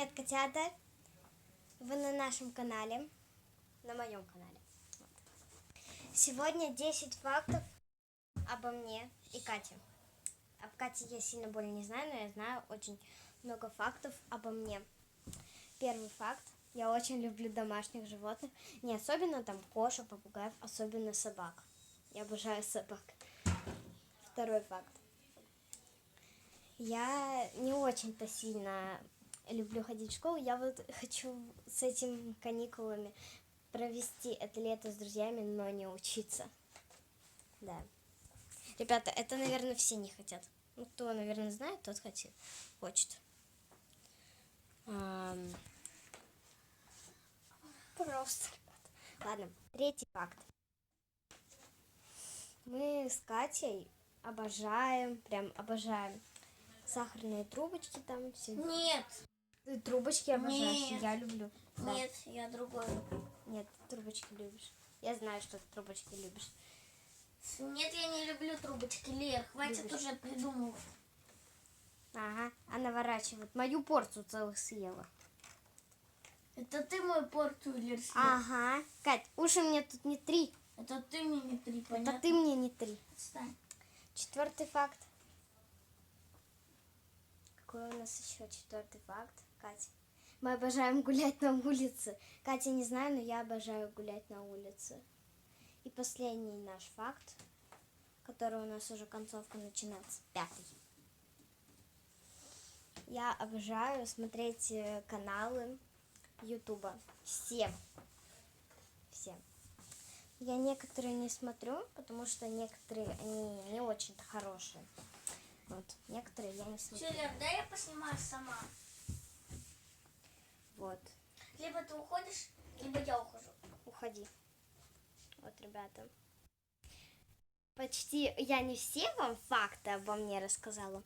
Привет, котята! Вы на нашем канале, на моем канале. Сегодня 10 фактов обо мне и Кате. Об Кате я сильно более не знаю, но я знаю очень много фактов обо мне. Первый факт. Я очень люблю домашних животных. Не особенно там кошек, попугаев, особенно собак. Я обожаю собак. Второй факт. Я не очень-то сильно люблю ходить в школу. Я вот хочу с этими каникулами провести это лето с друзьями, но не учиться. Да. Ребята, это, наверное, все не хотят. Ну, кто, наверное, знает, тот хочет. Просто. Ладно, третий факт. Мы с Катей обожаем, прям обожаем сахарные трубочки там все. Нет. Ты трубочки обожаешь, Нет. Я люблю. Нет, да. Я другой люблю. Нет, ты трубочки любишь. Я знаю, что ты трубочки любишь. Нет, я не люблю трубочки, Лер, хватит любишь. Уже придумывать. Ага, а наворачивает. Мою порцию целых съела. Это ты мою порцию, Лер, съела. Ага. Кать, уши мне тут не три. Это ты мне не три, понятно? Это ты мне не три. Отстань. Четвертый факт. Какой у нас еще четвертый факт, Катя? Мы обожаем гулять на улице. Катя не знаю, но я обожаю гулять на улице. И последний наш факт, который у нас уже концовка начинается, пятый. Я обожаю смотреть каналы Ютуба. Все. Я некоторые не смотрю, потому что некоторые, они не очень-то хорошие. Вот, некоторые я не смотрю. Все, Лер, дай я поснимаю сама. Вот. Либо ты уходишь, либо я ухожу. Уходи. Вот, ребята. Почти я не все вам факты обо мне рассказала.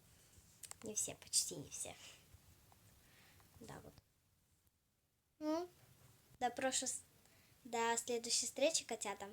Не все, почти не все. Да, вот. До следующей встречи, котята.